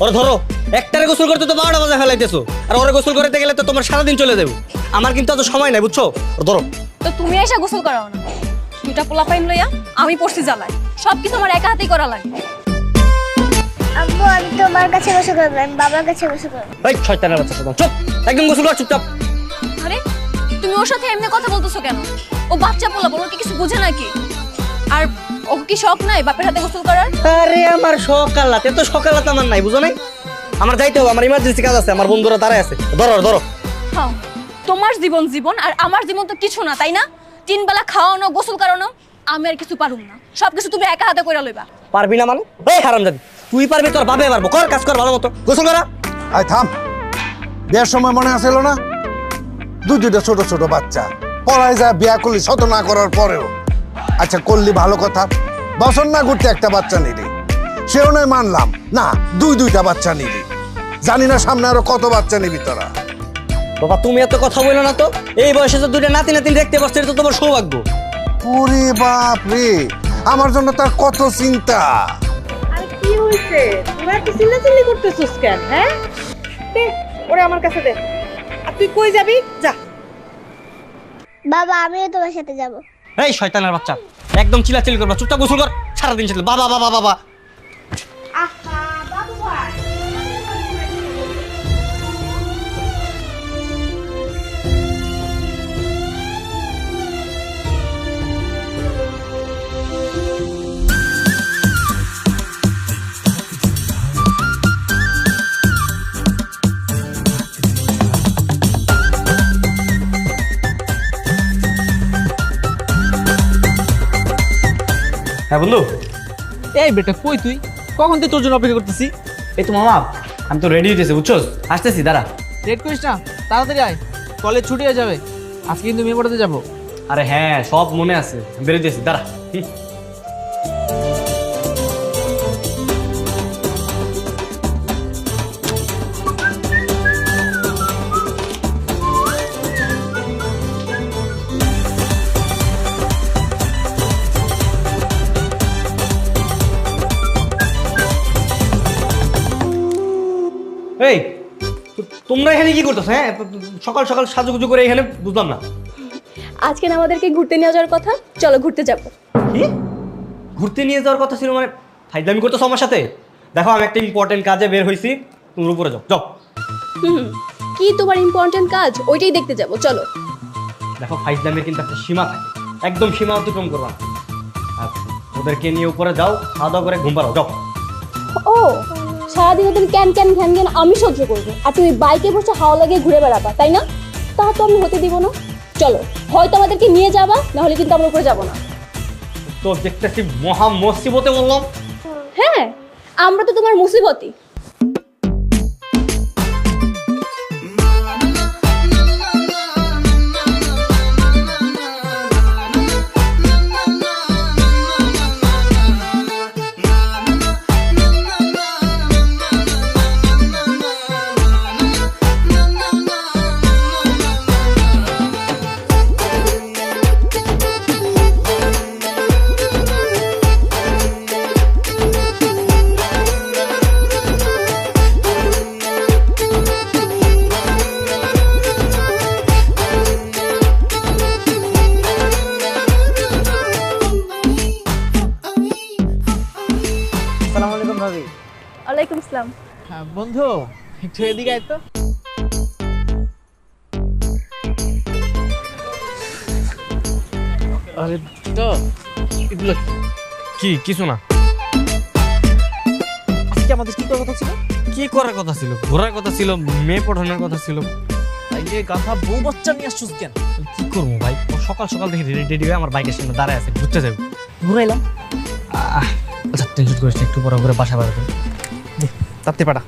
ওরে ধরো, একটারে গোসল করতে তো 12টা বাজে ফেলাইতেছো, আর ওরে গোসল করতে গেলে তো তোমার সারাদিন চলে যাবে। আমার কিন্তু এত সময় নাই, বুঝছো? ওরে ধরো। তো তুমি এসে গোসল করাও না, দুটা পোলা পাইন লইয়া আমি পড়ছি জ্বালাই, সব কিছু আমার একা হাতেই করা লাগে। আব্বু আমি তোমার কাছে গোসল করবো, আমি বাবার কাছে গোসল করবো। এই শয়তানের বাচ্চা, চুপ, একদম গোসল কর চুপচাপ। আরে তুমি ওর সাথে এমনি কথা বলতেছো কেন? ও বাচ্চা পোলা, বলো কি কিছু বুঝে নাকি? আর ও কি শখ নাই বাপের হাতে গোসল করার? আরে আমার সকালাতে, এত সকালাতে আমার নাই, বুঝো নাই? আমার যাইতে হবে, আমার ইমার্জেন্সি কাজ আছে, আমার বন্ধুরা দাঁড়ায় আছে। ধরো ধরো। হ্যাঁ, তোমার জীবন জীবন, আর আমার জীবন তো কিছু না, তাই না? 3 বেলা খাওয়ানো, গোসল করানো, আমি আর কিছু পারুম না, সবকিছু তুমি একা হাতে কইরা লইবা। পারবি না মানে? এই হারামজাদি, তুই পারবি, তোর বাবা পারবো। কর কাজ কর ভালো মতো, গোসল করা। আয় থাম, বিয়ের সময় মনে আসলো না দুইটা ছোট ছোট বাচ্চা পড়ায় যায়, বিয়া করলি শত না করার পরেও। আচ্ছা করলি ভালো কথা, বছর না ঘুরতে একটা বাচ্চা নিলি, সেও নয় মানলাম না, দুইটা বাচ্চা নিলি, জানি না সামনে আরো কত বাচ্চা নিবি তোরা। বাবা তুমি এত কথা বলো না তো, এই বয়সে তো 2টা নাতি নাতিন দেখতে পাচ্ছ, এটা তো তোমার সৌভাগ্য। ওরে বাপ রে, আমার জন্য তার কত চিন্তা। আরে কি হইছে, তোরা কি চিল্লাচিল্লি করতেছিস কেন? হ্যাঁ দে ওরে আমার কাছে দে। আর তুই কই যাবি? যা। বাবা আমিও তোমার সাথে যাব। এই শয়তানের বাচ্চা, একদম চিল্লাচিল্লি করবা, চুপচাপ গোসল কর। সারাদিন ছিল বাবা বাবা বাবা। আহা বাবু ভাই, হ্যাঁ বন্ধু। এই বেটা কই তুই? কখন তুই তোর জন্য অপেক্ষা করতেছি। এই তো মামা, আমি তো রেডি হইতেছি, বুঝছো? আসতেছি, দাঁড়া। লেট করিস না, তাড়াতাড়ি আয়, কলেজ ছুটি হয়ে যাবে। আজকে কিন্তু মেয়ে পড়াতে যাবো। আরে হ্যাঁ, সব মনে আছে, বেরোতেছি, দাঁড়া। এই তোমরা এখানে কি করতেছ? হ্যাঁ, সকাল সকাল সাজুগুজু করে এখানে, বুঝলাম না। আজকে না আমাদেরকে ঘুরতে নিয়ে যাওয়ার কথা, চলো ঘুরতে যাবো। কি ঘুরতে নিয়ে যাওয়ার কথা ছিল? মানে ফাইজলামি করতেছ আমার সাথে? দেখো আমি একটা ইম্পর্টেন্ট কাজে বের হইছি, তুমি উপরে যাও যাও। কি তোমার ইম্পর্টেন্ট কাজ? ওইটাই দেখতে যাবো, চলো। দেখো ফাইজলামির কিন্তু একটা সীমা থাকে, একদম সীমা অতিক্রম করবা। আর ওদেরকে নিয়ে উপরে যাও, খাওয়া দাওয়া করে ঘুম পাড়াও, যাও। ও সারাদিন তুমি ক্যান ক্যান ঘ্যান ঘ্যান আমি সহ্য করবো, আর তুমি বাইকে বসে হাওয়া লাগিয়ে ঘুরে বেড়াবা, তাই না? তা তো আমি হতে দিব না। চলো, হয়তো আমাদেরকে নিয়ে যাবা, নাহলে কিন্তু আমরা উপরে যাবো না। তো দেখতেছি মহা মুসিবতে বললাম। হ্যাঁ, আমরা তো তোমার মুসিবতই। আসসালামু আলাইকুম ভাবি। ওয়ালাইকুম আসসালাম। হ্যাঁ বন্ধু, একটু এদিকে আয় তো। আরে তো এগুলো কি? কিছু না। আজকে আমাদের কি করার কথা ছিল? কি করার কথা ছিল? ঘোরার কথা ছিল, মেয়ে পড়ানোর কথা ছিল। তাই যে গাধা বউ বাচ্চা নিয়ে আসছিস কেন? কি করবো ভাই, ও সকাল সকাল দেখি রেডি টেডি হয়ে আমার বাইকের সামনে দাঁড়ায় আছে, ঘুরতে যাবো। ঘুরাইলাম। আচ্ছা টেনশন করিস না, একটু পরে করে বাসা বাড়াতে। তাতে পারা।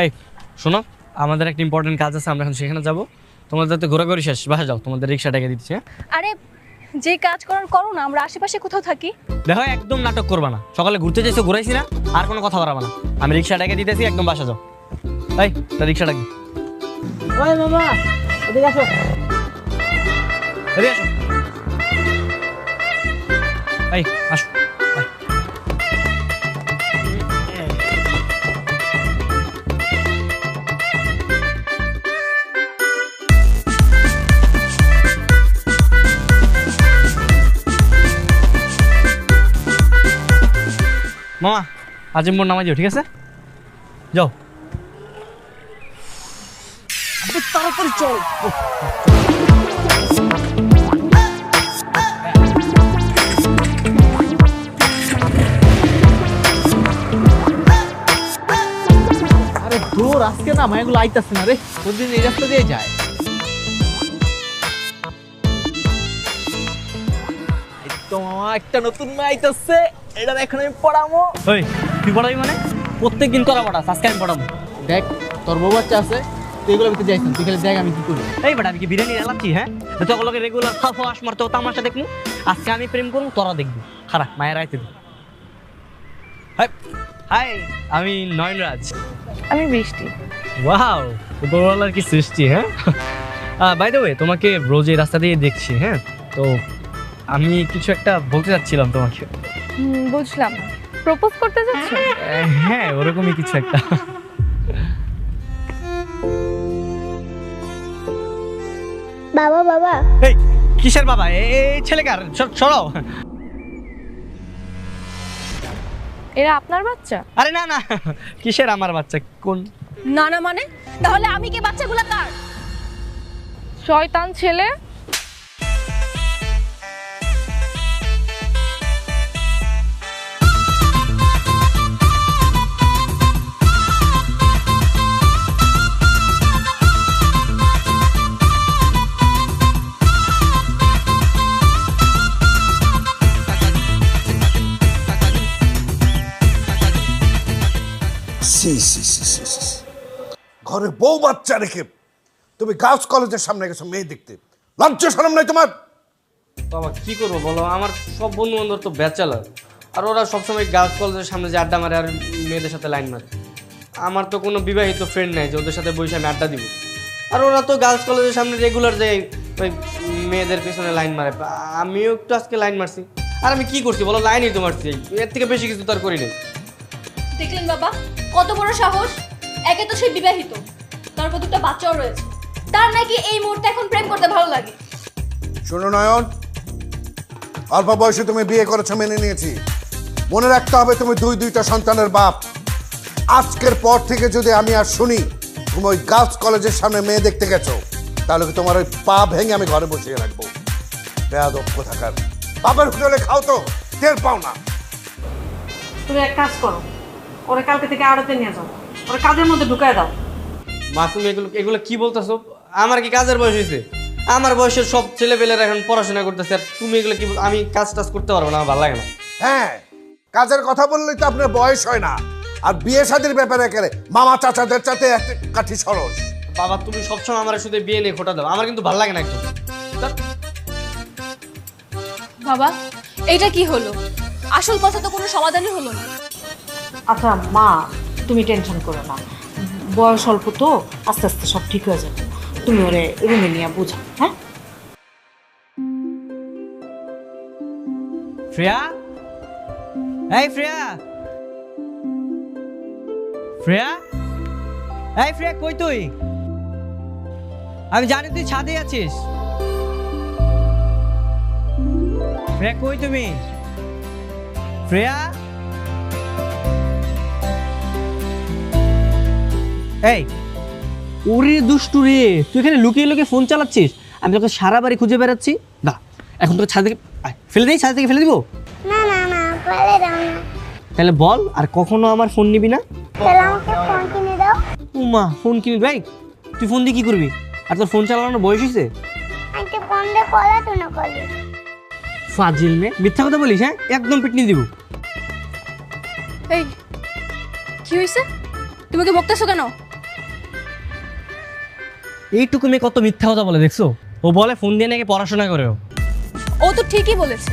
এই শোনো, আমাদের একটা ইম্পর্টেন্ট কাজ আছে, আমরা এখন সেখানে যাবো। তোমাদের তো ঘোরাঘুরি শেষ, বাসা যাও, তোমাদের রিক্সা ডেকে দিচ্ছি। হ্যাঁ আরে যে কাজ করার করো না, আমরা আশেপাশে কোথাও থাকি। দেখো একদম নাটক করবা না, সকালে ঘুরতে যাইছো, ঘুরাইছি না, আর কোনো কথা বাড়াবা না। আমি রিক্সা ডেকে দিতেছি, একদম বাসা যাও। এই তা রিক্সা ডাকি। ওই মামা এদিকে আসো। এদিকে আসো। এই আসো। এই। মামা আজিম্বর নামাই দিও, ঠিক আছে? যাও। তাড়াতাড়ি চল। আরে দূর আজকে না মায়াগুলো আইতাছে না রে, প্রতিদিন এই রাস্তা দিয়ে যায়। এই তো মামা একটা নতুন মেয়ে আইতাছে, এটা এখন আমি পড়াবো। ওই তুই পড়াবি মানে? প্রত্যেকদিন তোরা পড়াস, আজকে আমি পড়াবো। দেখ তোর বউ বাচ্চা আছে, তুই এগুলো ভিতরে যাইস না, তুই খালি দেখ আমি কি করি। এই বেটা আমি কি বিরিয়ানি এলাচ্ছি? হ্যাঁ, তোগুলোকে রেগুলার ফাঁস মারতে তামাশা দেখবো। আজকে আমি প্রেম করবো, তোরা দেখবি। খারাপ মায়ের আইতে দে। হাই, আমি নয়নরাজ। আমি বৃষ্টি। ওয়াও, উপরওয়ালার কি সৃষ্টি। হ্যাঁ, বাই দ্য ওয়ে তোমাকে রোজ এই রাস্তা দিয়ে দেখছি। হ্যাঁ, তো আমি কিছু একটা বলতে চাচ্ছিলাম তোমাকে। বুঝলাম, প্রপোজ করতে যাচ্ছ? হ্যাঁ, ওরকমই কিছু একটা। বাবা বাবা এই কিসের বাবা? এই ছেলেকার সরাও। এরা আপনার বাচ্চা? আরে না না, কিসের আমার বাচ্চা? কোন না না মানে? তাহলে আমি কি বাচ্চাগুলা কার? শয়তান ছেলে। সি সি সি সি সি। ঘরে বউ বাচ্চা রেখে তুমি গার্লস কলেজের সামনে গেছো মেয়ে দেখতে, লজ্জা শরম নাই তোমার? বাবা কি করবো বলো, আমার সব বন্ধু বান্ধব তো ব্যাচেলার, আর ওরা সবসময় গার্লস কলেজের সামনে যে আড্ডা মারে আর মেয়েদের সাথে লাইন মারে। আমার তো কোনো বিবাহিত ফ্রেন্ড নাই যে ওদের সাথে বসে আমি আড্ডা দিব। আর ওরা তো গার্লস কলেজের সামনে রেগুলার যে ওই মেয়েদের পিছনে লাইন মারে। আমিও একটু আজকে লাইন মারছি। আর আমি কি করছি বলো, লাইনই তো মারছি, এর থেকে বেশি কিছু তো আর করি নাই। দেখলেন বাবা কত বড় সাহস! একে তো সে বিবাহিত, তারপর দুটো বাচ্চাও রয়েছে, তার নাকি এই মুহূর্তে এখন প্রেম করতে ভালো লাগে। শোনো নয়ন, অল্প বয়সে তুমি বিয়ে করেছো মেনে নিয়েছি, মনে রাখতে হবে তুমি দুইটা সন্তানের বাপ। আজকের পর থেকে যদি আমি আর শুনি তুমি ওই গার্লস কলেজের সামনে মেয়ে দেখতে গেছো, তাহলে কি তোমার ওই পা ভেঙে আমি ঘরে বসিয়ে রাখবো। বেয়াদব কোথাকার, বাপের হোটেলে খাও তো টের পাও না। তুমি এক কাজ করো, ওরা কালকে থেকে আড়তে নিয়ে যাও, ওরা কাজের মধ্যে ঢুকায় দাও। মা তুমি এগুলো কি বলতেছো? আমার কি কাজের বয়স হয়েছে? আমার বয়সের সব ছেলেপেলেরা এখন পড়াশোনা করতেছে, আর তুমি এগুলো কি? আমি কাজ টাজ করতে পারবো না, আমার ভালো লাগে না। হ্যাঁ, কাজের কথা বললেই তো আপনার বয়স হয় না, আর বিয়ে শাদীর ব্যাপারে করে মামা চাচাদের চাতে এক কাঠি সরস। বাবা তুমি সবসময় আমার শুধু বিয়ে নিয়ে খোটা দাও, আমার কিন্তু ভালো লাগে না একদম। বাবা এইটা কি হলো? আসল কথা তো কোনো সমাধানই হলো না। আচ্ছা মা, তুমি টেনশন করো না, বয়স অল্প তো, আস্তে আস্তে সব ঠিক হয়ে যাবে। তুমি ওরে রুমে নিয়ে বুঝো। হ্যাঁ শ্রেয়া, এই শ্রেয়া, শ্রেয়া, এই শ্রেয়া কই তুই? আমি জানি তুই ছাদে আছিস। শ্রেয়া কই তুমি? শ্রেয়া, এই ওরে দুষ্টু রে, তুই এখানে লুকিয়ে লুকিয়ে ফোন চালাচ্ছিস, আমি তোকে সারা বাড়ি খুঁজে বেড়াচ্ছি। না এখন তোকে ছাদ থেকে ফেলে দিই, ছাদ থেকে ফেলে দিব? না না না ফেলে দাও না, তাহলে বল আর কখনো আমার ফোন নিবি না? তাহলে আমাকে ফোন কিনে দাও। উমা ফোন কিনবি? ভাই তুই ফোন দিয়ে কি করবি? আর তোর ফোন চালানোর বয়স হয়েছে? একটা ফোন দিয়ে পড়াশোনা করি। ফাজিল মেয়ে, মিথ্যা কথা বলিস? হ্যাঁ, একদম পিটনি দিব। এই কি হয়েছে? তুমি কি বকতেছো কেন? এইটুকু মেয়ে কত মিথ্যা কথা বলে দেখছো? ও বলে ফোন দিয়ে নাকি পড়াশোনা করেও। ও তো ঠিকই বলেছে,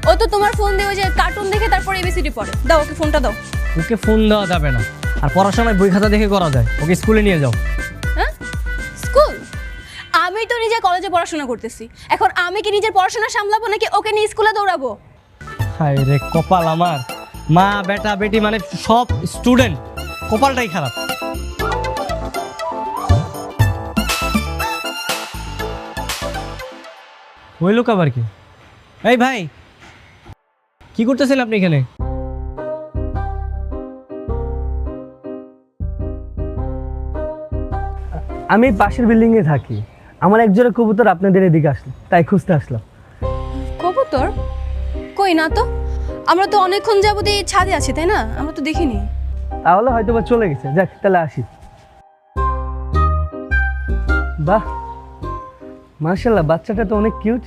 ও তো তোমার ফোন দিয়ে ওই যে কার্টুন দেখে তারপর এবিসিডি পড়ে। দাও ওকে ফোনটা দাও। ওকে ফোন দেওয়া যাবে না, আর পড়াশোনায় বই খাতা দেখে করা যায়। ওকে স্কুলে নিয়ে যাও। হ্যাঁ স্কুল? আমি তো নিজে কলেজে পড়াশোনা করতেছি, এখন আমি কি নিজের পড়াশোনা সামলাবো নাকি ওকে নিয়ে স্কুলে দৌড়াবো? হায় রে কপাল আমার, মা বেটা বেটি মানে সব স্টুডেন্ট, কপালটাই খারাপ। ওই লোক আবার কি? এই ভাই কি করতেছেন আপনি এখানে? আমি পাশের বিল্ডিংয়ে থাকি। আমার একজোড়া কবুতর আপনাদের এদিকে আসলো, তাই খুঁজতে আসলাম। কবুতর কই না তো, আমরা তো অনেকক্ষণ যাবত এই ছাদে আছি, তাই না? আমরা তো দেখিনি। তাহলে হয়তো বা চলে গেছে। যাক, তাহলে আসি। বাহ, মার্শাল্লাহ, বাচ্চাটা তো অনেক কিউট।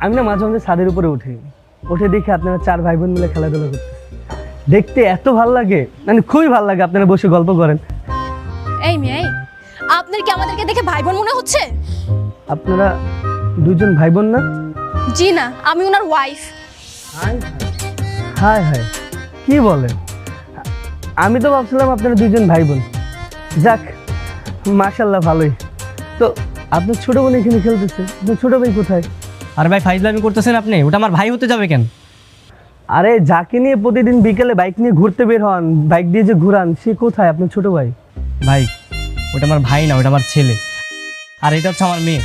আমি না মাঝে মাঝে ছাদের উপরে উঠে দেখি আপনারা 4 ভাই বোন মিলে খেলাধুলা করতেছে। দেখতে এত ভালো লাগে, মানে খুবই ভালো লাগে। আপনারা বসে গল্প করেন। এই মেয়ে, আপনার কি আমাদেরকে দেখে ভাই বোন মনে হচ্ছে? আপনারা 2জন ভাই বোন না? জি না, আমি ওনার ওয়াইফ। হায় হায়, কি বলেন? আমি তো ভাবছিলাম আপনারা 2জন ভাই বোন। যাক, মাশাল্লাহ, ভালোই। তো আপনার ছোট বোন এখানে খেলতেছে, আপনার ছোট ভাই কোথায়? আর ভাই ফাইজলামি করতেছেন আপনি, ওটা আমার ভাই হতে যাবে কেন? আরে যাকে নিয়ে প্রতিদিন বিকেলে বাইক নিয়ে ঘুরতে বের হন, বাইক দিয়ে যে ঘুরান, সে কোথায়? আপনার ছোট ভাই? ভাই ওটা আমার ভাই না, ওটা আমার ছেলে। আর এটা হচ্ছে আমার মেয়ে।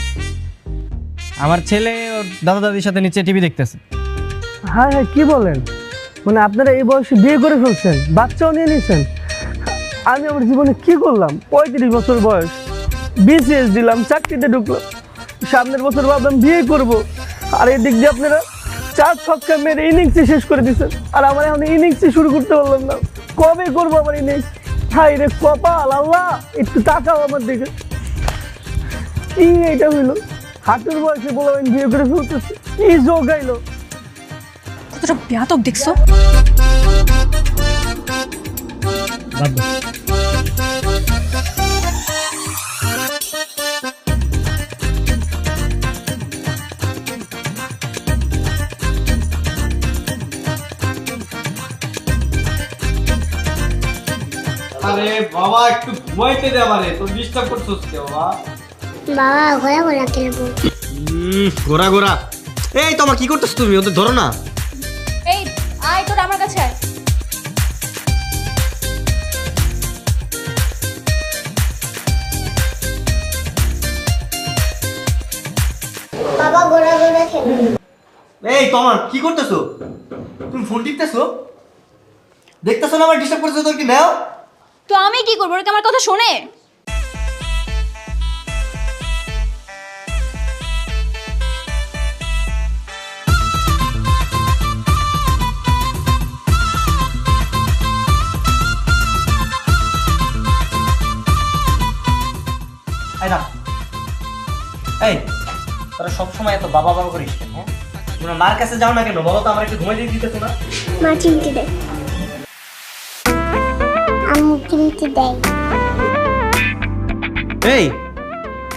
আমার ছেলে ওর দাদা দাদির সাথে নিচে টিভি দেখতেছে। হ্যাঁ হ্যাঁ, কি বলেন? মানে আপনারা এই বয়সে বিয়ে করে ফেলছেন, বাচ্চাও নিয়ে নিয়েছেন। আমি আমার জীবনে কি করলাম? 35 বছর বয়স, বিসিএস দিলাম, চাকরিতে ঢুকলাম, সামনের বছর ভাবলাম বিয়ে করব। আর এদিক দিয়ে আপনারা 4 ছক্কা মেরে ইনিংসই শেষ করে দিচ্ছেন। আর আমার এখন ইনিংসই শুরু করতে পারলাম না। কবে করবো আমার ইনিংস? হাই রে কপাল, আল্লাহ একটু তাকাও আমার দিকে। কি এটা হইলো? হাঁটুর বয়সে বলবেন বিয়ে করে ফেলতেছে, কি যোগ আইলো? কতটা বেয়াদব দেখছো? বাদ দাও। আরে বাবা, একটু ঘুমাইতে দে আমারে, তো ডিস্টার্ব করছস কে বাবা? বাবা ঘোরা ঘোরা খেলবো। গোরা গোরা। এই তোমার কি করতেছ তুমি? ওদের ধরো না। এই আয়, তোর আমার কাছে আয়। বাবা ঘোরা ঘোরা খেলবো। এই তোমার কি করতেছো? তুমি ফোন টিপতেছো? দেখতেছো না আমার ডিস্টার্ব করতেছো? তোর কি নাও? তো আমি কি করবো? ওরা কি আমার কথা শোনে? এই তোরা সবসময় এত বাবা বাবা করিস কেন? হ্যাঁ, তোমরা মার কাছে যাও না কেন? বলো তো, আমার একটু ঘুমাই দিয়ে দিতেছো না? মা চিমটি দেয়, আম্মু চিমটি দেয়। এই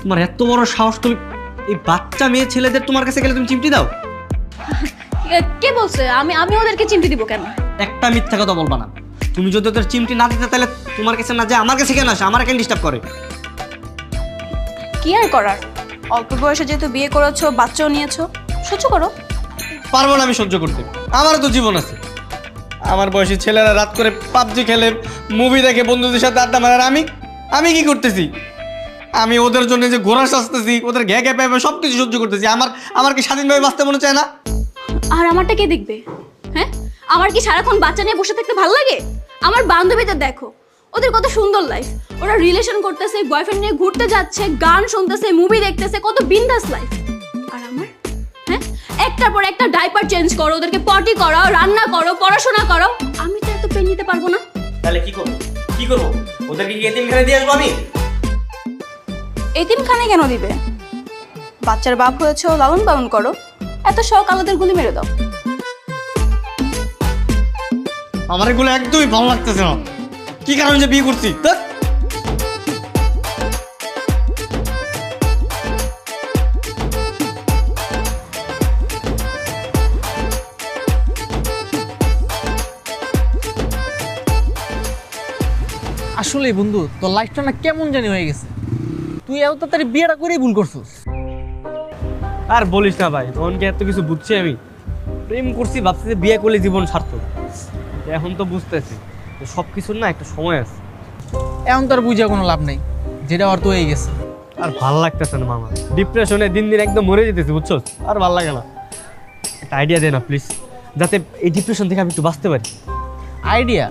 তোমার এত বড় সাহস, তুমি এই বাচ্চা মেয়ে ছেলেদের তোমার কাছে গেলে তুমি চিমটি দাও? কে বলছে? আমি ওদেরকে চিমটি দিব কেন? একটা মিথ্যা কথা বলবা না। তুমি যদি ওদের চিমটি না দিতে, তাহলে তোমার কাছে না যায় আমার কাছে কেন আসে? আমার কেন ডিস্টার্ব করে? কি আর করার, অল্প বয়সে যেহেতু বিয়ে করেছো, বাচ্চাও নিয়েছো, সহ্য করো। পারবো না আমি সহ্য করতে, আমারও তো জীবন আছে। আমার বয়সী ছেলেরা রাত করে পাবজি খেলে, মুভি দেখে, বন্ধুদের সাথে আড্ডা মারে। আর আমি কি করতেছি? আমি ওদের জন্য যে ঘোরা সাজতেছি, ওদের ঘ্যা ঘ্যা পাইবে সব কিছু সহ্য করতেছি। আমার কি স্বাধীনভাবে বাঁচতে মনে চায় না? আর আমারটা কে দেখবে? হ্যাঁ, আমার কি সারাক্ষণ বাচ্চা নিয়ে বসে থাকতে ভালো লাগে? আমার বান্ধবীদের দেখো, ওদের কত সুন্দর লাইফ। ওরা রিলেশন করতেছে, বয়ফ্রেন্ড নিয়ে ঘুরতে যাচ্ছে, গান শুনতেছে, মুভি দেখতেছে, কত বিন্দাস লাইফ। আর আমার, হ্যাঁ, একটার পর একটা ডাইপার চেঞ্জ করো, ওদেরকে পটি করাও, রান্না করো, পড়াশোনা করো। আমি তো এত পেন নিতে পারবো না। তাহলে কি করবো? কি করবো? ওদেরকে কি এতিমখানায় দিয়ে আসবো আমি? এতিমখানায় কেন দিবে? বাচ্চার বাপ হয়েছে, লালন পালন করো। এত শখ আলাদের গুলি মেরে দাও। আমার এগুলো একদমই ভালো লাগতেছে না। কি কারণে যে বিয়ে করছি? আসলে বন্ধু, তোর লাইফটা না কেমন জানি হয়ে গেছে। তুই এত তাড়াতাড়ি বিয়েটা করেই ভুল করছিস। আর বলিস না ভাই, তখনকে এত কিছু বুঝছি আমি। প্রেম করছি, ভাবছি যে বিয়ে করলে জীবন সার্থক। এখন তো বুঝতেছি সব কিছুর না একটা সময় আছে। এখন তোর বুঝে কোনো লাভ নেই, যেটা অর্থ হয়ে গেছে। আর ভাল লাগতেছে না মামা, ডিপ্রেশনে দিন দিন একদম মরে যেতেছি, বুঝছো? আর ভাল লাগে না। একটা আইডিয়া দে না প্লিজ, যাতে এই ডিপ্রেশন থেকে আমি একটু বাঁচতে পারি। আইডিয়া?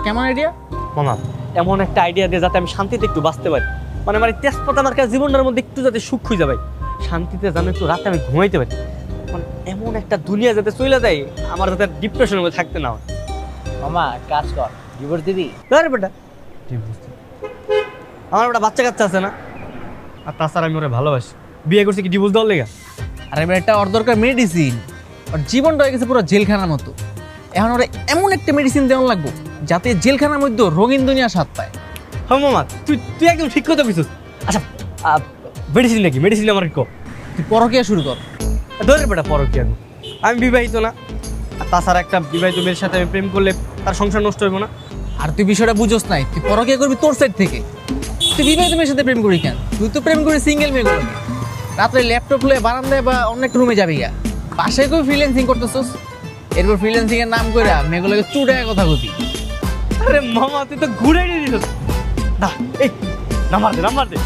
কেমন আইডিয়া? মামা এমন একটা আইডিয়া দিয়ে যাতে আমি শান্তিতে একটু বাঁচতে পারি। মানে আমার এই তেজপাতা আমার কাছে জীবনটার মধ্যে একটু যাতে সুখ খুঁজে পাই, শান্তিতে যেন একটু রাতে আমি ঘুমাইতে পারি। মানে এমন একটা দুনিয়া যাতে চলে যায় আমার যাতে ডিপ্রেশনের মধ্যে থাকতে না হয়। মামা কাজ কর, ডিভোর্স দিবি? আরে বেটা আমার একটা বাচ্চা কাচ্চা আছে না, আর তাছাড়া আমি ওরা ভালোবাসি। বিয়ে করছি কি ডিভোর্স দেওয়ার লেগা? আরে ভাই, এটা ওর দরকার মেডিসিন। ওর জীবনটা হয়ে গেছে পুরো জেলখানার মতো। এখন ওরা এমন একটা মেডিসিন দেওয়া লাগবো যাতে জেলখানার মধ্যে রঙিন দুনিয়া স্বাদ পায়। হ্যাঁ মামা, তুই একদম ঠিক কথা কইছিস। আচ্ছা মেডিসিন নাকি? মেডিসিন আমার কো। তুই পরকীয়া শুরু কর। ধরে বেটা পরকীয়া, আমি বিবাহিত না, আর তাছাড়া একটা বিবাহিত মেয়ের সাথে আমি প্রেম করলে তার সংসার নষ্ট হইব না। আর তুই বিষয়টা বুঝোস নাই, তুই পরকীয়া করবি তোর সাইড থেকে। তুই বিবাহিত মেয়ের সাথে প্রেম করি কেন? তুই তো প্রেম করি সিঙ্গেল মেয়েগুলো। রাত্রে ল্যাপটপ লয়ে বারান্দায় বা অন্য একটা রুমে যাবি গা, বাসায় কেউ ফ্রিল্যান্সিং করতেছস, এরপর ফ্রিল্যান্সিং এর নাম করে মেয়েগুলোকে চুড়ায় কথা কবি। আরে মামা তুই তো ঘুরে নিয়ে দিস না। এই নাম্বার দে।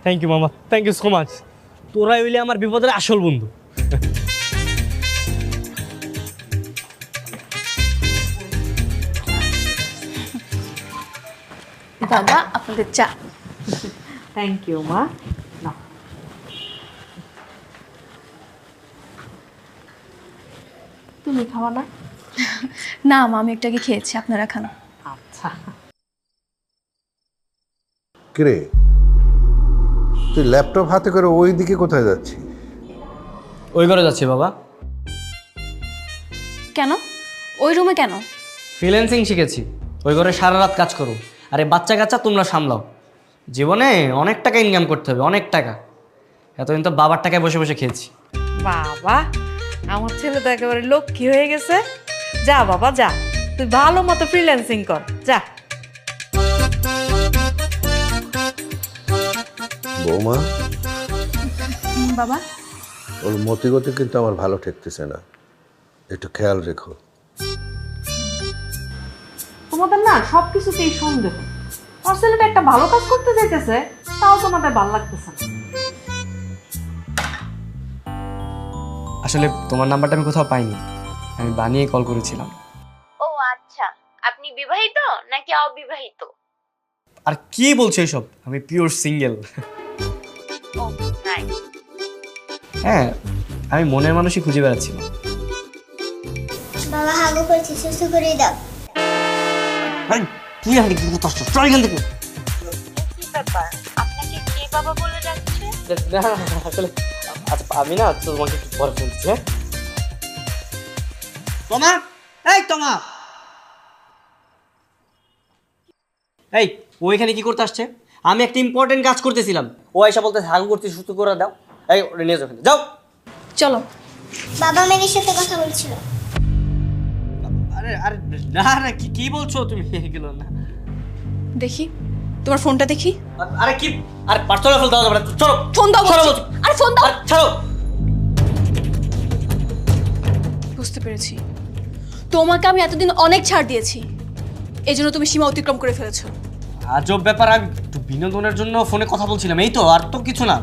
থ্যাংক ইউ মামা, থ্যাংক ইউ সো মাচ। তোরাই হইলে আমার বিপদের আসল বন্ধু। বাবা আপনাদের চা। থ্যাংক ইউ মা। তুমি খাওয়া না? না মা, আমি একটু আগে খেয়েছি, আপনারা খান। আচ্ছা। কিরে, তুই ল্যাপটপ হাতে করে ওই দিকে কোথায় যাচ্ছিস? ওই ঘরে যাচ্ছি বাবা। কেন? ওই রুমে কেন? ফ্রিল্যান্সিং শিখেছি, ওই ঘরে সারা রাত কাজ করো। আরে বাচ্চা কাচ্চা তোমরা সামলাও। জীবনে অনেক টাকা ইনকাম করতে হবে, অনেক টাকা। এতদিন তো বাবার টাকায় বসে বসে খেয়েছি। বাবা, আমার ছেলে তো একেবারে লক্ষ্মী হয়ে গেছে। যা বাবা যা, তুই ভালো মতো ফ্রিল্যান্সিং কর, যা। বৌমা, বাবা ওর মতিগতি কিন্তু আমার ভালো ঠেকতেছে না, একটু খেয়াল রেখো। তোমাদের না সবকিছুতেই সন্দেহ। আমার ছেলেটা একটা ভালো কাজ করতে যাইতেছে, তাও তোমাদের ভালো লাগতেছে না। আসলে তোমার নাম্বারটা আমি কোথাও পাইনি, আমি বানিয়ে কল করেছিলাম। ও আচ্ছা, আপনি বিবাহিত নাকি অবিবাহিত? আর কি বলছো এসব? আমি পিওর সিঙ্গেল। ও নাইস। হ্যাঁ, আমি মনের মানুষই খুঁজে বেড়াচ্ছিলাম। বাবা হাগু করছি, সুসু করে দাও। তুই আর কি কথা আসছো? চল এখান থেকে। কি ব্যাপার, আপনাকে কে বাবা বলে যাচ্ছে? আসলে আমি না তোমাকে একটু পরে বলছি। হ্যাঁ তোমা, এই তোমা, এই ও এখানে কি করতে আসছে? আমি একটা ইম্পর্টেন্ট কাজ করতেছিলাম, ও এসে বলতে হাগু করতে সুস্থ করে দাও। এই ওরে নিয়ে যাও, যাও। চলো। বাবা মেয়ের সাথে কথা বলছিল। আরে আরে না না, কি বলছো তুমি? এগুলো না। দেখি তোমার ফোনটা দেখি। আরে কি, আরে পার্সোনাল ফোন দাও যাবে না। চলো ফোন দাও বলছি। আরে ফোন দাও। ছাড়ো। বুঝতে পেরেছি, তোমাকে আমি এতদিন অনেক ছাড় দিয়েছি, এই জন্য তুমি সীমা অতিক্রম করে ফেলেছো। আজব ব্যাপার, আমি একটু বিনোদনের জন্য ফোনে কথা বলছিলাম, এই তো, আর তো কিছু না।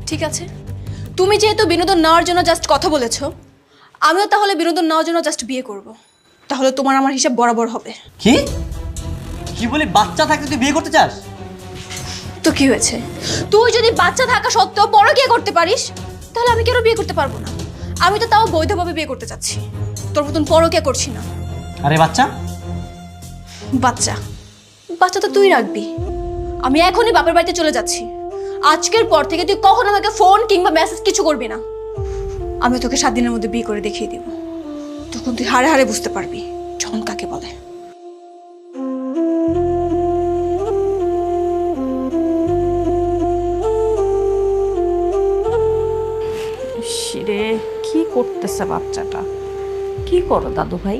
ঠিক আছে, তুমি যেহেতু বিনোদন নেওয়ার জন্য জাস্ট কথা বলেছো, আমিও তাহলে বিনোদন নেওয়ার জন্য জাস্ট বিয়ে করব। তাহলে তোমার আমার হিসাব বরাবর হবে। কি কি বলি? বাচ্চা থাকতে তুই বিয়ে করতে চাস? তো কি হয়েছে? তুই যদি বাচ্চা থাকা সত্ত্বেও পরকীয়া করতে পারিস, তাহলে আমি কেন বিয়ে করতে পারবো না? আমি তো তাও বৈধভাবে বিয়ে করতে চাচ্ছি, তোর মতন পরকীয়া করছি না। আরে বাচ্চা বাচ্চা বাচ্চা তো তুই রাখবি। আমি এখনই বাপের বাড়িতে চলে যাচ্ছি। আজকের পর থেকে তুই কখনো আমাকে ফোন কিংবা মেসেজ কিছু করবি না। আমি তোকে 7 দিনের মধ্যে বিয়ে করে দেখিয়ে দিব, তখন তুই হাড়ে হাড়ে বুঝতে পারবি জন কাকে বলে। রে, কি করতেছে বাচ্চাটা? কি করো দাদু ভাই?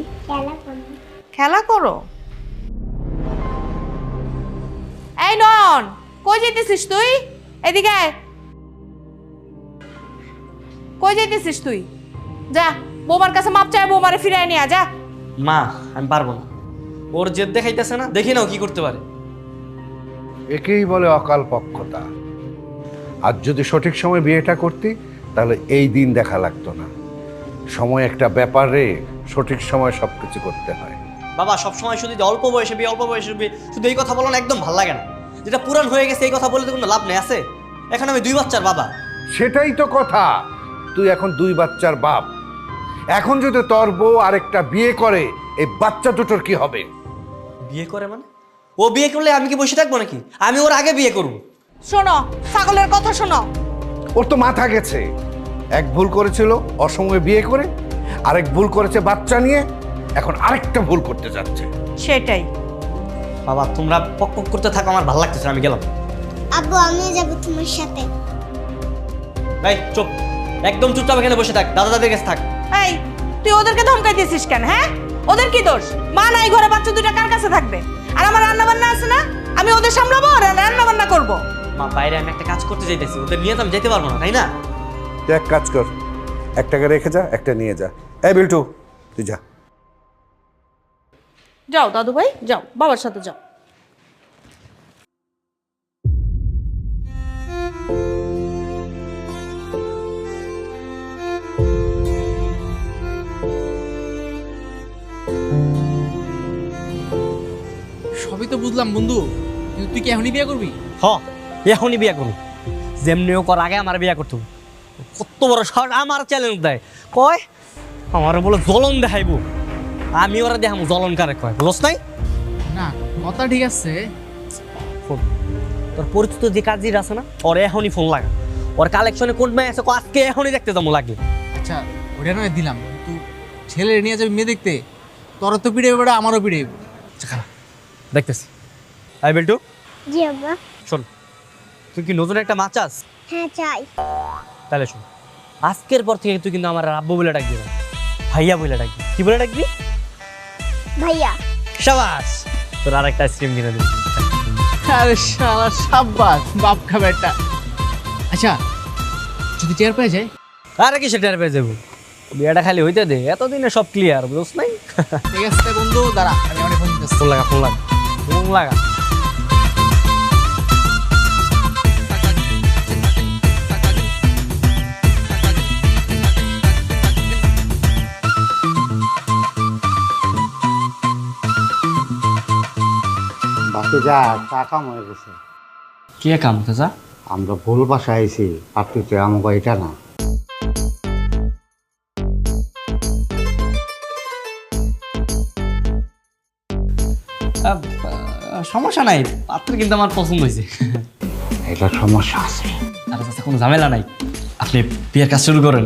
খেলা করো। এই নন, কই যাইতেছিস তুই? এদিকে আয়। কই যাইতেছিস তুই? যা বৌমার কাছে মাপ চাই, বৌমারে ফিরাই নিয়ে যা। মা, আমি পারবো না। ওর জেদ দেখাইতেছে না, দেখি নাও কি করতে পারে। একেই বলে অকাল পক্ষতা। আর যদি সঠিক সময় বিয়েটা করতি তাহলে এই দিন দেখা লাগতো না। সময় একটা ব্যাপারে, সঠিক সময় সবকিছু করতে হয়। বাবা সবসময় শুধু যে অল্প বয়সে বিয়ে, অল্প বয়সে বিয়ে, শুধু এই কথা বলো না, একদম ভালো লাগে না। যেটা পুরান হয়ে গেছে এই কথা বলে তো কোনো লাভ নেই আছে। এখন আমি 2 বাচ্চার বাবা। সেটাই তো কথা, তুই এখন 2 বাচ্চার বাপ। এখন যদি তোর বউ আরেকটা বিয়ে করে, এই বাচ্চা দুটোর কি হবে? বিয়ে করে মানে? ও বিয়ে করলে আমি কি বসে থাকবো নাকি? আমি ওর আগে বিয়ে করবো। শোনো, ছাগলের কথা শোনো। ওর তো মাথা গেছে। এক ভুল করেছিল অসময়ে বিয়ে করে, আরেক ভুল করেছে বাচ্চা নিয়ে, এখন আরেকটা ভুল করতে যাচ্ছে। সেটাই। বাবা তোমরা পক পক করতে থাকো, আমার ভালো লাগতেছে, আমি গেলাম। আব্বু আমিও যাব তোমার সাথে। ভাই চুপ, একদম চুপচাপ এখানে বসে থাক, দাদা দাদির কাছে থাক। এই তুই ওদেরকে ধমকাই দিয়েছিস কেন? হ্যাঁ, ওদের কি দোষ? মা নাই ঘরে, বাচ্চা দুইটা কার কাছে থাকবে? আর আমার রান্না বান্না আছে না, আমি ওদের সামলাবো আর রান্না বান্না করবো। মা বাইরে আমি একটা কাজ করতে যাইতেছি, ওদের নিয়ে তো আমি যেতে পারবো না, তাই না? তুই এক কাজ কর, একটাকে রেখে যা, একটা নিয়ে যা। এই বিল্টু তুই যা। যাও দাদু ভাই, যাও বাবার সাথে যাও। সবই তো বুঝলাম বন্ধু, কিন্তু তুই কি এখনই বিয়ে করবি? হ, এখনই বিয়ে করবো। যেমনিও কর আগে আমার বিয়ে করতে হবে। কত বড় শর্ট আমার চ্যালেঞ্জ দেয়, কয় আমার বলে জ্বলন দেখাইবো, আমি ওরা দেখাবো জ্বলন কারে কয়, বুঝছ নাই? না কথা ঠিক আছে। ফোন তোর পরিচিত যে কাজীর আছে না, ওর এখনই ফোন লাগা। ওর কালেকশনে কোন মেয়ে আছে, আজকে এখনই দেখতে যাবো লাগে। আচ্ছা ওটা নয় দিলাম, কিন্তু ছেলে নিয়ে যাবি মেয়ে দেখতে, তোর তো পিড়ে বেড়া, আমারও পিড়ে। দেখতেছি। আই বিল্টু, জি আব্বা। শোন, তুই কি নতুন একটা মাছ চাস? হ্যাঁ চাই। তাহলে শোন, আজকের পর থেকে তুই কিন্তু আমার আব্বু বলে ডাকবি না, ভাইয়া বলে ডাকবি। কি বলে ডাকবি? ভাইয়া। শাবাশ, তোর আর একটা আইসক্রিম কিনে দিবি। আরে শালা সাব্বাস, বাপ খাবে একটা। আচ্ছা যদি টের পেয়ে যায়? আরে কি সেটা পেয়ে যাবো, বিয়েটা খালি হইতে দে, এতদিনে সব ক্লিয়ার, বুঝছ নাই? ঠিক আছে বন্ধু, দাঁড়া আমি অনেক ফোন দিতেছি। ফোন লাগা, ফোন লাগা, ফোন লাগা। বাসে যা চা কাম হয়ে গেছে। কে কাম চাচা? আমরা ভুল বাসায় আইছি, আপনি তো আমাকে এটা না। সমস্যা নাই, পাত্র কিন্তু আমার পছন্দ হয়েছে। এটা সমস্যা আছে। আরে চাচা কোনো ঝামেলা নাই, আপনি বিয়ের কাজ শুরু করেন।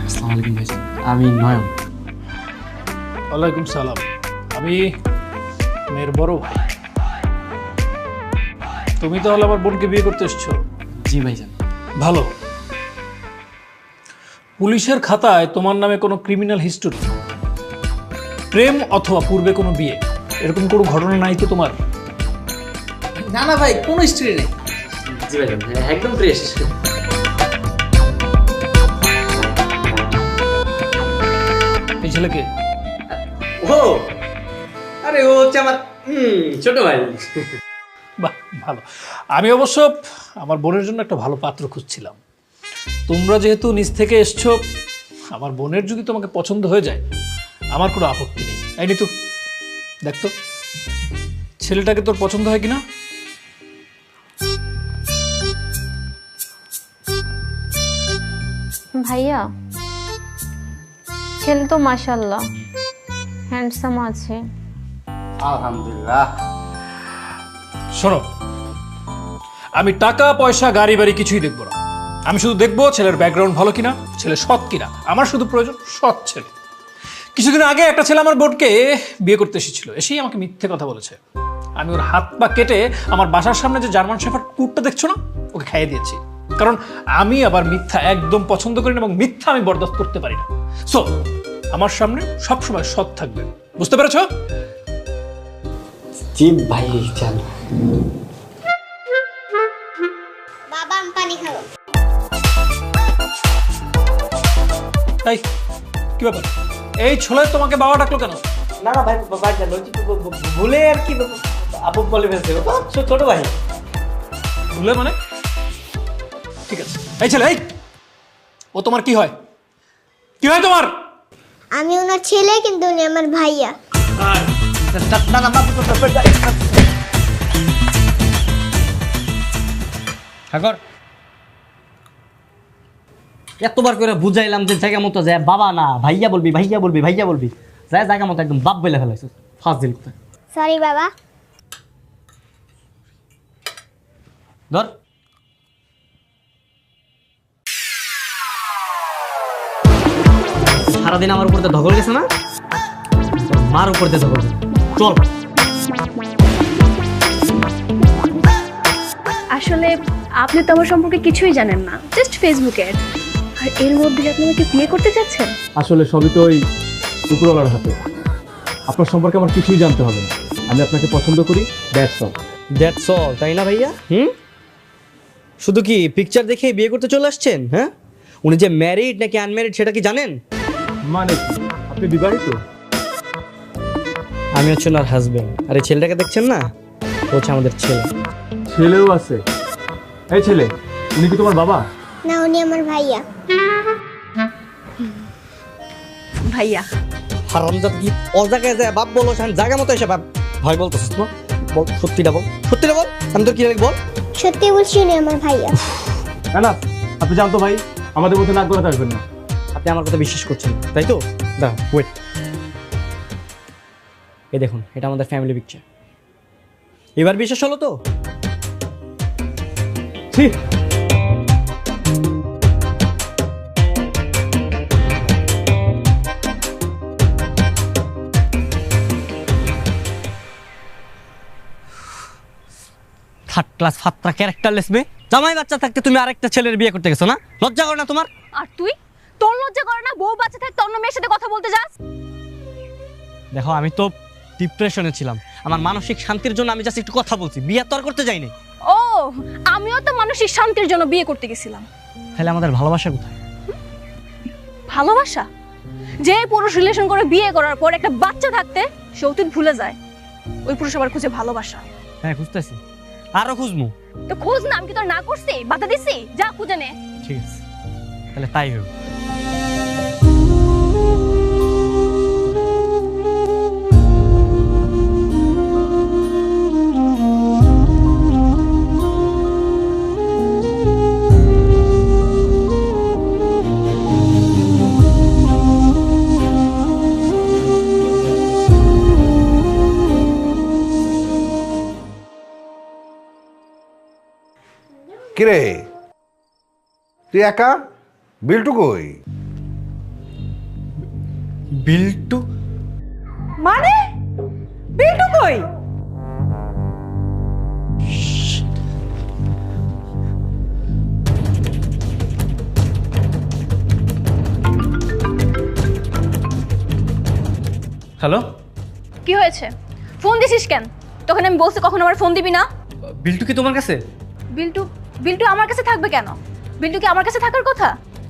আসসালামু আলাইকুম ভাই, আমি নয়ন। ওয়ালাইকুম সালাম, আমি মেয়ের বড় ভাই। তুমি তাহলে আমার বোনকে বিয়ে করতে এসছো? জি ভাইজান। ভালো। পুলিশের খাতায় তোমার নামে কোনো ক্রিমিনাল হিস্টোরি, প্রেম অথবা পূর্বে কোনো বিয়ে, এরকম কোনো ঘটনা নাই তো তোমার? না না ভাই, কোনো হিস্ট্রি নেই। জি ভাইজান, একদম ফ্রেশ। এই ছেলেকে? ও আরে ও হচ্ছে আমার ছোট ভাই। বাহ ভালো। আমি অবশ্য আমার বোনের জন্য একটা ভালো পাত্র খুঁজছিলাম। তোমরা যেহেতু নিজ থেকে এসছো, আমার বোনের যদি তোমাকে পছন্দ হয়ে যায় আমার কোনো আপত্তি নেই। এই নিতু দেখতো ছেলেটাকে তোর পছন্দ হয় কিনা। ভাইয়া, ছেলে তো মাশাআল্লাহ হ্যান্ডসাম আছে। আলহামদুলিল্লাহ। শোনো, আমি টাকা পয়সা গাড়ি বাড়ি কিছুই দেখবো না, আমি শুধু দেখবো ছেলের ব্যাকগ্রাউন্ড ভালো কিনা, ছেলে সৎ কিনা। আমার শুধু প্রয়োজন সৎ ছেলে। কিছুদিন আগে একটা ছেলে আমার বোনকে বিয়ে করতে এসেছিল, এসেই আমাকে মিথ্যে কথা বলেছে। আমি ওর হাত পা কেটে আমার বাসার সামনে যে জার্মান শেফার্ড কুকুরটা দেখছো না, ওকে খাইয়ে দিয়েছি। কারণ আমি আবার মিথ্যা একদম পছন্দ করি না, এবং মিথ্যা আমি বরদাস্ত করতে পারি না। সো আমার সামনে সবসময় সৎ থাকবে, বুঝতে পেরেছো? জি ভাইজান। বাবা আমি পানি খাবো। তাই কি ব্যাপার, এই ছোলে তোমাকে বাবা ডাকলো কেন? না না ভাই ভাই জান ওই ভুলে আর কি আপু বলে ফেলছে ও তো ছোট ভাই। ভুলে মানে? ঠিক আছে এই ছেলে, এই ও তোমার কি হয়? কি হয় তোমার? আমি ওনার ছেলে, কিন্তু উনি আমার ভাইয়া। না না ঠাকুর এতবার করে বুঝাইলাম যে জায়গা মতো যায় বাবা না ভাইয়া বলবি ভাইয়া বলবি ভাইয়া বলবি, যায় জায়গা মতো একদম বাপ বলে ফেলাইছিস। ফাজিল কোথায়। সরি বাবা। ধর সারাদিন আমার উপর ধকল গেছে না, মার উপর দিয়ে ধকল গেছে। চল। আসলে আপনি তো আমার সম্পর্কে কিছুই জানেন না, জাস্ট ফেসবুকে অ্যাড। আর এর মধ্যে আপনি আমাকে বিয়ে করতে চাচ্ছেন? আসলে সবই তো ওই উপরওয়ালার হাতে। আপনার সম্পর্কে আমার কিছুই জানতে হবে না, আমি আপনাকে পছন্দ করি, দ্যাটস অল। দ্যাটস অল, তাই না ভাইয়া? শুধু কি পিকচার দেখে বিয়ে করতে চলে আসছেন? হ্যাঁ, উনি যে ম্যারিড নাকি আনম্যারিড সেটা কি জানেন? মানে কি আপনি বিবাহিত? আমি হচ্ছে ওনার হাজবেন্ড। আর এই ছেলেটাকে দেখছেন না, ও হচ্ছে আমাদের ছেলে। ছেলেও আছে? এই ছেলে, উনি কি তোমার বাবা? না, উনি আমার ভাইয়া। ভাইয়া হারামজাদ কি অজায়গায় যায় বাপ বলো, জায়গা মতো এসে বাপ ভয় বলতেছিস না? বল সত্যিটা বল, সত্যিটা বল। আমি তো কি বল? সত্যি বলছি, উনি আমার ভাইয়া। না আপনি জানতো ভাই, আমাদের মধ্যে নাক গলাতে আসবেন না। আপনি আমার কথা বিশ্বাস করছেন তাই তো? দা ওয়েট, এই দেখুন এটা আমাদের ফ্যামিলি পিকচার। এবার বিশ্বাস হলো তো? ঠিক। থার্ড ক্লাস ফাত্রা ক্যারেক্টারলেস বে। জামাই বাচ্চা থাকতে তুমি আরেকটা ছেলের বিয়ে করতে গেছো না? লজ্জা করে না তোমার? আর তুই, তোর লজ্জা করে না বউ বাচ্চা থাকতে অন্য মেয়ের সাথে কথা বলতে যাস? দেখো আমি তো ডিপ্রেশনে ছিলাম, আমার মানসিক শান্তির জন্য আমি জাস্ট একটু কথা বলছি, বিয়ে তো আর করতে যাইনি। ও, আমিও তো মানসিক শান্তির জন্য বিয়ে করতে গেছিলাম। তাহলে আমাদের ভালোবাসা কোথায়? ভালোবাসা? যে পুরুষ রিলেশন করে বিয়ে করার পর একটা বাচ্চা থাকতে সে অতীত ভুলে যায়, ওই পুরুষ আবার খুঁজে ভালোবাসা। হ্যাঁ খুঁজতেছি, আরো খুঁজমু। তো খোঁজ না, আমি কি তোর না করছি, বাধা দিছি? যা খুঁজে নে। ঠিক আছে, তাহলে তাই হোক। কিরে তুই একা? বিল্টু কই? বিল্টু মানে বিল্টু কই? হ্যালো, কি হয়েছে? ফোন দিছিস কেন? তখন আমি বলছি কখন আমার ফোন দিবি না। বিল্টু কি তোমার কাছে? বিল্টু বিল্টু আমার কাছে থাকবে কেন? বিল্টু কি আমার কাছে থাকার কথা?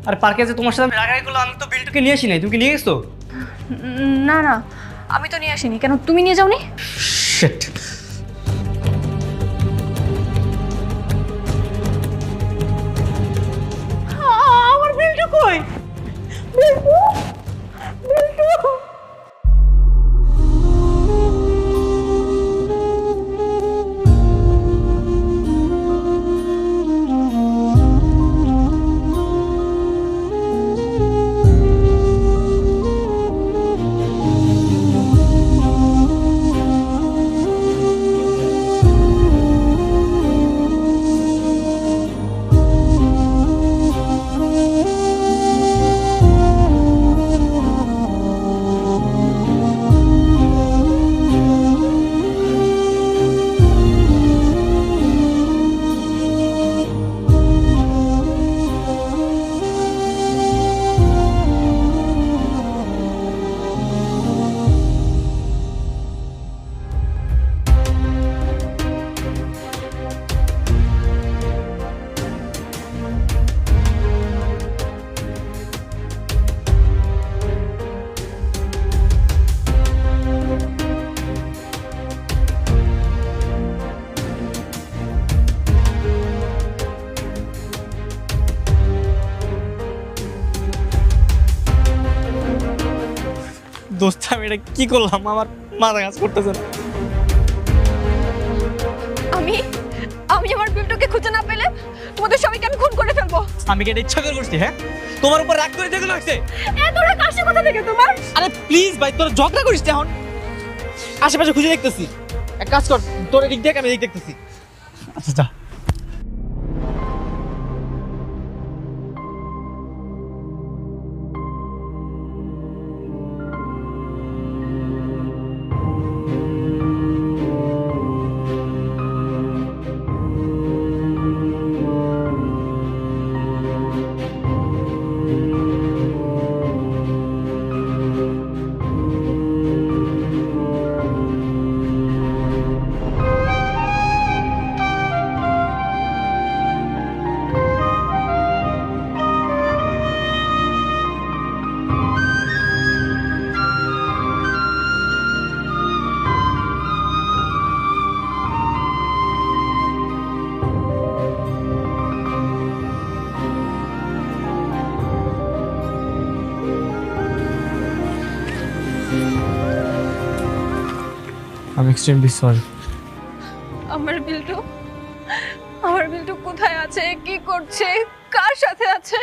আর পার্কে যে তোমার সাথে রাগাই করলো, আমি তো বিল্টুকে নিয়ে আসি নাই, তুমি কি নিয়ে গেছো? না না, আমি তো নিয়ে আসিনি। কেন, তুমি নিয়ে যাওনি? শিট। আমার বিল্টু কই? বিল্টু বিল্টু এটা কি করলাম, আমার মাথা কাজ করতেছে না। আমি আমার বিল্টুকে খুঁজে না পেলে তোমাদের সবাইকে আমি খুন করে ফেলবো। আমি কি এটা ইচ্ছা করে করছি? হ্যাঁ, তোমার উপর রাগ করে যেগুলো হচ্ছে। এত রাগ আসে কোথা থেকে তোমার? আরে প্লিজ ভাই, তোর ঝগড়া করিস না এখন। আশেপাশে খুঁজে দেখতেছি, এক কাজ কর, তোর এদিক দেখ, আমি এদিক দেখতেছি। আচ্ছা যা। আমি এক্সট্রিমলি সরি। আমার বিল্টু কোথায় আছে, কি করছে, কার সাথে আছে,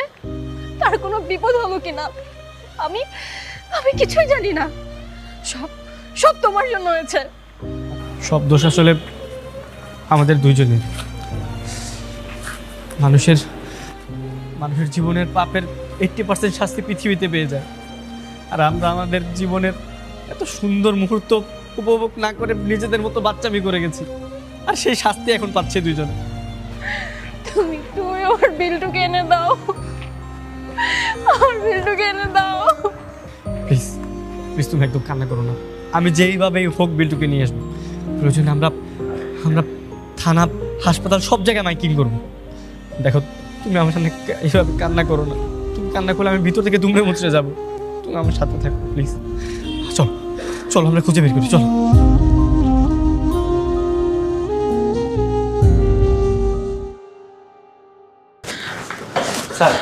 তার কোনো বিপদ হলো কিনা আমি কিছুই জানি না। সব তোমার জন্য হয়েছে। সব দোষ আসলে আমাদের দুইজনের। মানুষের জীবনের পাপের 80% শাস্তি পৃথিবীতে পেয়ে যায়, আর আমরা আমাদের জীবনের এত সুন্দর মুহূর্ত উপভোগ না করে নিজেদের মতো বাচ্চামি করে গেছি, আর সেই শাস্তি এখন পাচ্ছে দুইজনে। তুমি আমার বিল্টুকে এনে দাও, আমার বিল্টুকে এনে দাও প্লিজ প্লিজ, তুমি একদম কান্না করো না। আমি যেইভাবেই হোক বিল্টুকে নিয়ে আসবো। প্রয়োজনে আমরা থানা, হাসপাতাল সব জায়গায় মাইকিং করবো। দেখো, তুমি আমার সামনে এইভাবে কান্না করো না। তুমি কান্না করলে আমি ভিতর থেকে দুমড়ে মুচড়ে যাবো। তুমি আমার সাথে থাকো প্লিজ। চলো চলো, আমরা খুঁজে বের করি, চলো। স্যার,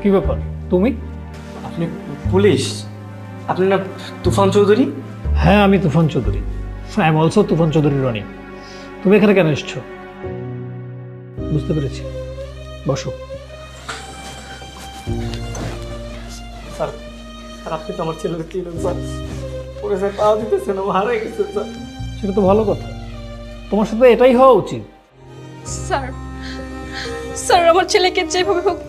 কি ব্যাপার? তুমি? আপনি পুলিশ? আপনি না তুফান চৌধুরী? হ্যাঁ, আমি তুফান চৌধুরী। আই এম অলসো তুফান চৌধুরী রনি। তুমি এখানে কেন এসছো? বুঝতে পেরেছি, বসো। স্যার, আপনি তো আমার ছেলেকে চিনেন স্যার। পরে স্যার পাওয়া দিতেছে না, হারাই গেছে স্যার। সেটা তো ভালো কথা, তোমার সাথে এটাই হওয়া উচিত। স্যার আমার ছেলেকে যেভাবে হোক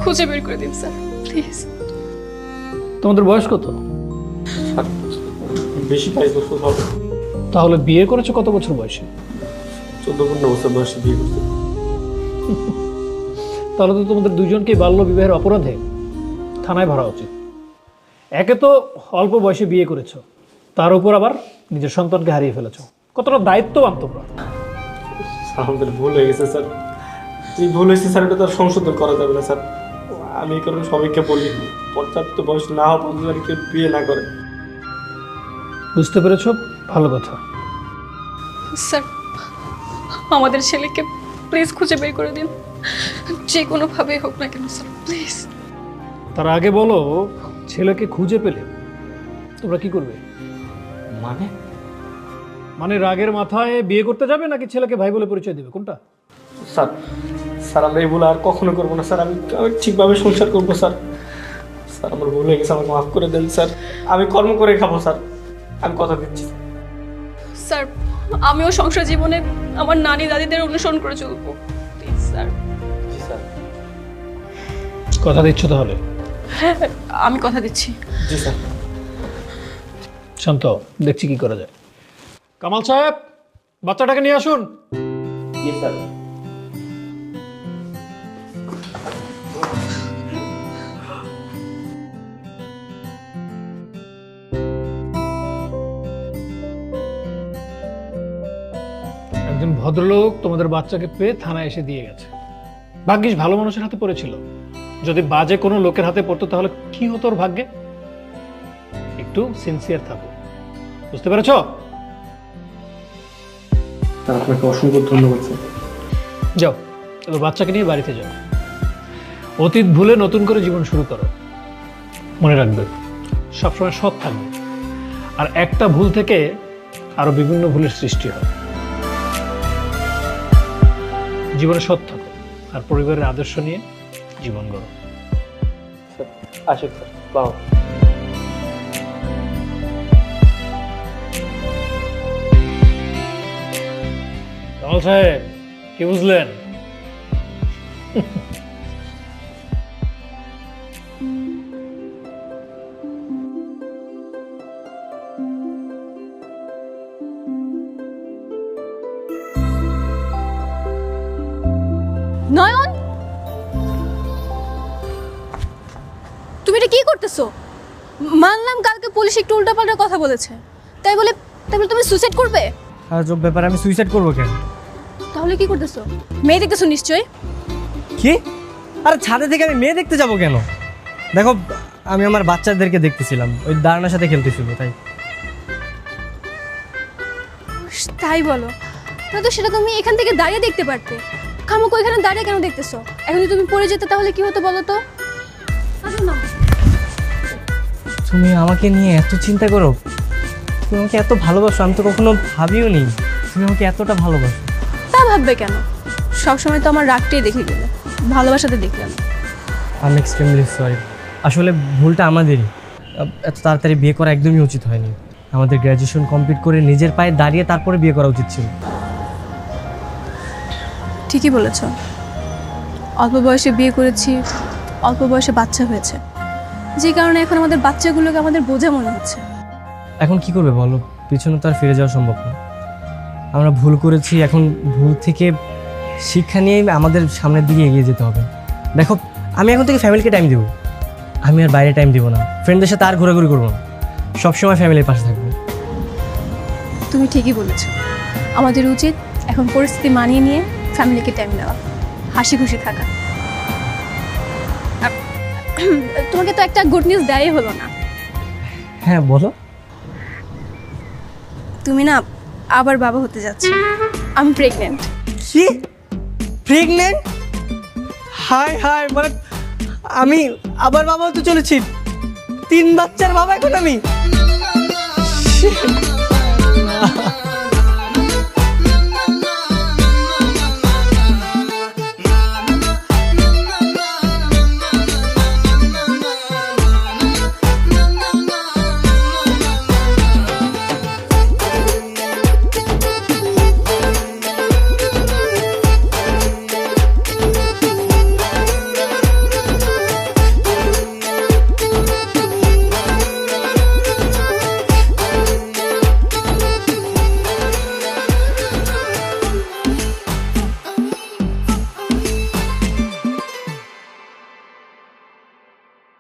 খুঁজে বের করে দিন স্যার, প্লিজ। তোমাদের বয়স কত? বেশি 22 বছর হবে। তাহলে বিয়ে করেছো কত বছর বয়সে? 14-15 বছর বয়সে বিয়ে করতে। তাহলে তো তোমাদের দুজনকে বাল্য বিবাহের অপরাধে থানায় ভরা উচিত। একে তো অল্প বয়সে বিয়ে করেছো, তার উপর আবার নিজের সন্তানকে হারিয়ে ফেলেছো। কতটা দায়িত্ববান তোমরা। আমাদের ভুল হয়ে গেছে স্যার। যে ভুল হয়েছে স্যার, এটা তো আর সংশোধন করা যাবে না স্যার। আমি এই কারণে সবাইকে বলি, পর্যাপ্ত বয়স না হওয়া পর্যন্ত আর কেউ বিয়ে না করে। বুঝতে পেরেছো, ভালো কথা। স্যার আমাদের ছেলেকে প্লিজ খুঁজে বের করে দিন, যে কোনোভাবে হোক না কেন স্যার, প্লিজ। তার আগে বলো, ছেলেকে খুঁজে পেলে তোমরা কি করবে? মানে রাগের মাথায় বিয়ে করতে যাবে নাকি ছেলেকে ভাই বলে পরিচয় দেবে, কোনটা? স্যার আমরা এই ভুল আর কখনো করবো না স্যার। আমি ঠিকভাবে সংসার করবো স্যার। স্যার আমার ভুল হয়ে গেছে, আমাকে মাফ করে দেন স্যার। আমি কর্ম করে খাবো স্যার, আমি কথা দিচ্ছি স্যার। আমিও সংসার জীবনে আমার নানি দাদিদের অনুসরণ করে চলবো, প্লিজ স্যার। G sir. কথা দিচ্ছ তাহলে? হ্যাঁ, আমি কথা দিচ্ছি। জি স্যার। শান্ত, দেখছি কি করা যায়। কামাল সাহেব, বাচ্চাটাকে নিয়ে আসুন। জি স্যার। একজন ভদ্রলোক তোমাদের বাচ্চাকে পেয়ে থানায় এসে দিয়ে গেছে। ভাগ্যিস ভালো মানুষের হাতে পড়েছিল। যদি বাজে কোনো লোকের হাতে পড়তো তাহলে কি হতো ওর ভাগ্যে? একটু সিনসিয়ার থাকো, বুঝতে পেরেছো? আপনাকে অসংখ্য ধন্যবাদ স্যার। যাও, এবার বাচ্চাকে নিয়ে বাড়িতে যাও। অতীত ভুলে নতুন করে জীবন শুরু করো। মনে রাখবে সবসময় সৎ থাকবে, আর একটা ভুল থেকে আরো বিভিন্ন ভুলের সৃষ্টি হয়। জীবনে সৎ থাকো আর পরিবারের আদর্শ নিয়ে জীবন গড়ো। আসুন স্যার, বাবা। কামাল সাহেব, কি বুঝলেন? নয়ন, তুমি এটা কি করতেছো? মানলাম কালকে পুলিশ একটু উল্টাপাল্টা কথা বলেছে, তাই বলে তুমি সুইসাইড করবে? আজব ব্যাপার, আমি সুইসাইড করবো কেন? তাহলে কি করতেছো? মেয়ে দেখতেছো নিশ্চয়ই। কি? আরে ছাদে থেকে আমি মেয়ে দেখতে যাব কেন? দেখো, আমি আমার বাচ্চাদেরকে দেখতেছিলাম, ওই দাঁড়ানোর সাথে খেলতেছিল তাই। তাই বলো? তাহলে তো সেটা তুমি এখান থেকে দাঁড়িয়ে দেখতে পারতে। খামোখা এখানে দাঁড়িয়ে কেন দেখতেছো? এখন যদি তুমি পড়ে যেতে তাহলে কি হতো বলো তো? আসো না। তুমি আমাকে নিয়ে এত চিন্তা করো, তুমি আমাকে এত ভালোবাসো, আমি তো কখনো ভাবিও নি তুমি আমাকে এতটা ভালোবাসো। তা ভাববে কেন? সবসময় তো আমার রাগটাই দেখে গেলে, ভালোবাসাতে দেখলাম। আমি এক্সট্রিমলি সরি, আসলে ভুলটা আমাদেরই। এত তাড়াতাড়ি বিয়ে করা একদমই উচিত হয়নি। আমাদের গ্র্যাজুয়েশন কমপ্লিট করে নিজের পায়ে দাঁড়িয়ে তারপরে বিয়ে করা উচিত ছিল। ঠিকই বলেছ, অল্প বয়সে বিয়ে করেছি, অল্প বয়সে বাচ্চা হয়েছে, যে কারণে এখন আমাদের বাচ্চাগুলোকে আমাদের বোঝা মনে হচ্ছে। এখন কি করবে বলো? পিছনে তো আর ফিরে যাওয়া সম্ভব না। আমরা ভুল করেছি, এখন ভুল থেকে শিক্ষা নিয়ে আমাদের সামনের দিকে এগিয়ে যেতে হবে। দেখো, আমি এখন থেকে ফ্যামিলিকে টাইম দেবো, আমি আর বাইরে টাইম দেবো না, ফ্রেন্ডদের সাথে আর ঘোরাঘুরি করবো না, সবসময় ফ্যামিলির পাশে থাকবো। তুমি ঠিকই বলেছ, আমাদের উচিত এখন পরিস্থিতি মানিয়ে নিয়ে ফ্যামিলিকে টাইম দেওয়া, হাসি খুশি থাকা। তোমাকে তো একটা গুড নিউজ দেওয়াই হলো না। হ্যাঁ বলো। তুমি না আবার বাবা হতে যাচ্ছ। আমি প্রেগনেন্ট। কি? প্রেগনেন্ট? হাই হাই, মানে আমি আবার বাবা হতে চলেছি, 3 বাচ্চার বাবা এখন আমি।